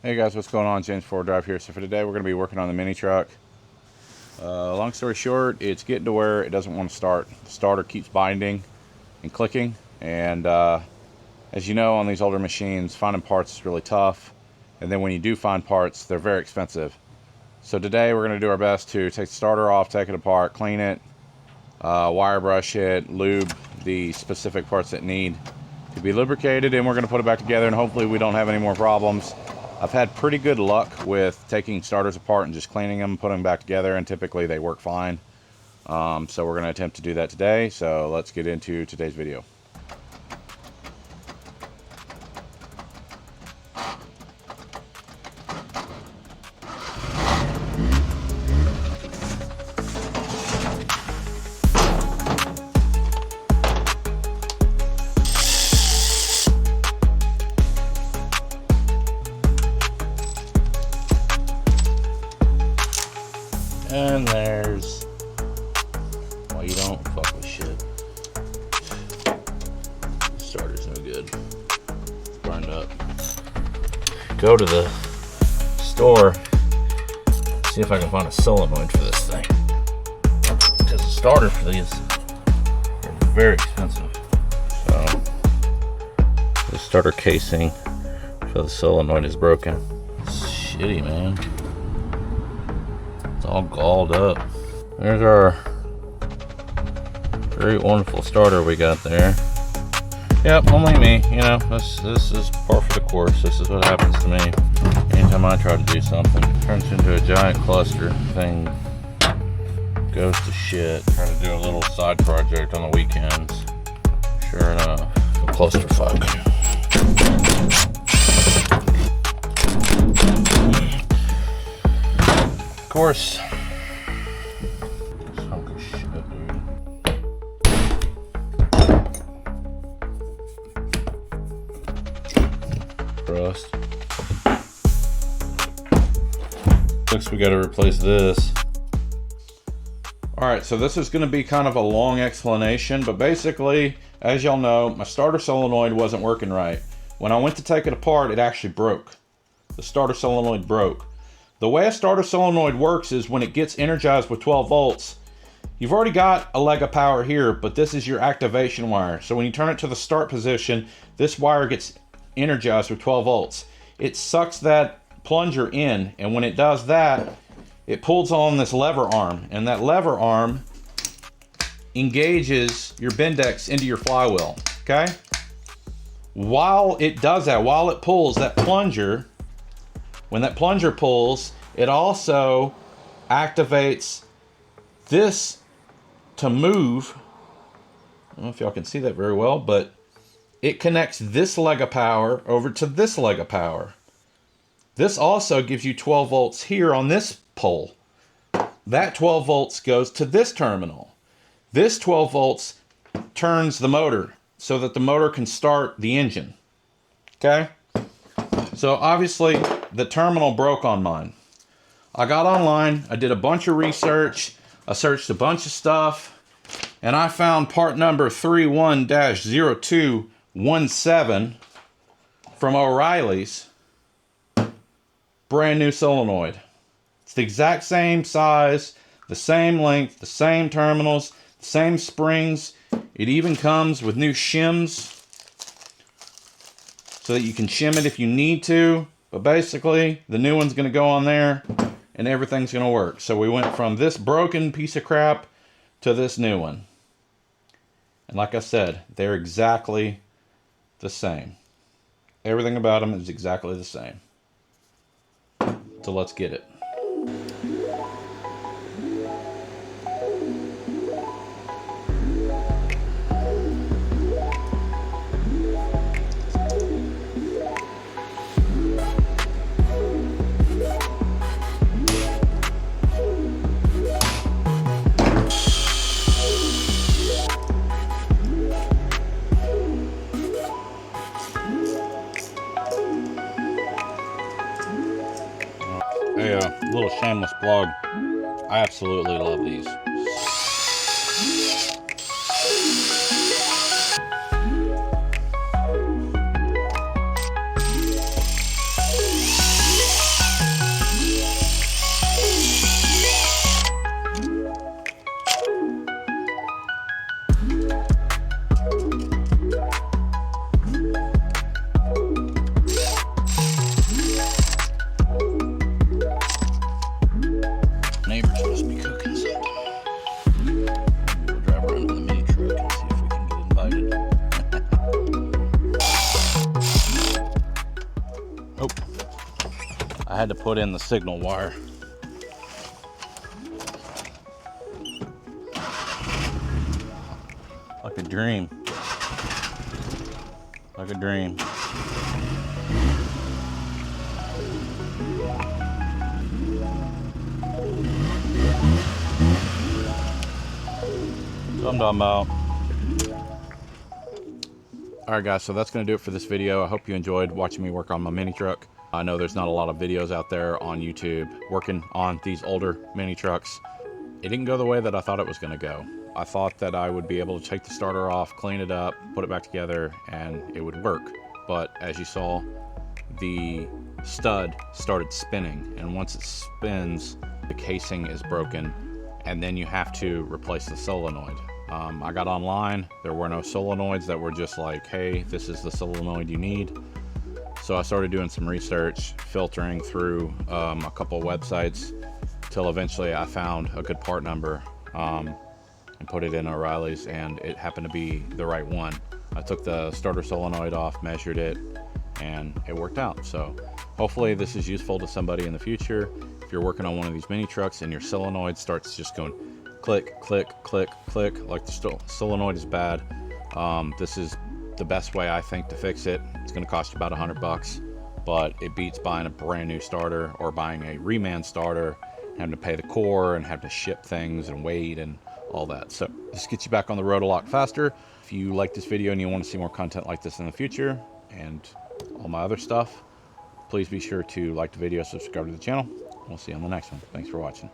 Hey guys, what's going on? James Ford Drive here. So for today we're going to be working on the mini truck. Long story short, it's getting to where it doesn't want to start. The starter keeps binding and clicking, and as you know, on these older machines, finding parts is really tough, and then when you do find parts, they're very expensive. So today we're going to do our best to take the starter off, take it apart, clean it, wire brush it, lube the specific parts that need to be lubricated, and we're going to put it back together, and hopefully we don't have any more problems. I've had pretty good luck with taking starters apart and just cleaning them, putting them back together, and typically they work fine. So we're going to attempt to do that today. So let's get into today's video. And there's why you don't fuck with shit. The starter's no good. It's burned up. Go to the store, see if I can find a solenoid for this thing. Because the starter for these are very expensive. So the starter casing for the solenoid is broken. It's shitty, man. All galled up. There's our very wonderful starter we got there. Yep, only me. You know, this is par for the course. This is what happens to me anytime I try to do something. Turns into a giant cluster. Thing goes to shit. Try to do a little side project on the weekends. Sure enough, a clusterfuck. Of course, hunk of shit, dude. Rust. Looks we got to replace this. All right, so this is going to be kind of a long explanation, but basically, as y'all know, my starter solenoid wasn't working right. When I went to take it apart, it actually broke. The starter solenoid broke. The way a starter solenoid works is when it gets energized with 12 volts, you've already got a leg of power here, but this is your activation wire. So when you turn it to the start position, this wire gets energized with 12 volts. It sucks that plunger in, and when it does that, it pulls on this lever arm, and that lever arm engages your Bendex into your flywheel, okay? While it does that, while it pulls that plunger, when that plunger pulls, it also activates this to move. I don't know if y'all can see that very well, but it connects this leg of power over to this leg of power. This also gives you 12 volts here on this pole. That 12 volts goes to this terminal. This 12 volts turns the motor so that the motor can start the engine. Okay? So obviously the terminal broke on mine. I got online, I did a bunch of research, I searched a bunch of stuff, and I found part number 31-0217 from O'Reilly's. Brand new solenoid. It's the exact same size, the same length, the same terminals, the same springs. It even comes with new shims so that you can shim it if you need to. But basically, the new one's going to go on there and everything's going to work. So we went from this broken piece of crap to this new one. And like I said, they're exactly the same. Everything about them is exactly the same. So let's get it. A little shameless plug. I absolutely love these. Oh, I had to put in the signal wire. Like a dream. Like a dream. So I'm talking about. Alright guys, so that's going to do it for this video. I hope you enjoyed watching me work on my mini truck. I know there's not a lot of videos out there on YouTube working on these older mini trucks. It didn't go the way that I thought it was going to go. I thought that I would be able to take the starter off, clean it up, put it back together, and it would work. But as you saw, the stud started spinning, and once it spins, the casing is broken, and then you have to replace the solenoid. I got online, there were no solenoids that were just like, hey, this is the solenoid you need. So I started doing some research, filtering through a couple of websites, till eventually I found a good part number and put it in O'Reilly's, and it happened to be the right one. I took the starter solenoid off, measured it, and it worked out. So hopefully this is useful to somebody in the future. If you're working on one of these mini trucks and your solenoid starts just going click, click, click, click, like the solenoid is bad, this is the best way I think to fix it. It's going to cost you about $100, but it beats buying a brand new starter or buying a reman starter, having to pay the core and have to ship things and wait and all that. So this gets you back on the road a lot faster. If you like this video and you want to see more content like this in the future and all my other stuff, please be sure to like the video, subscribe to the channel. We'll see you on the next one. Thanks for watching.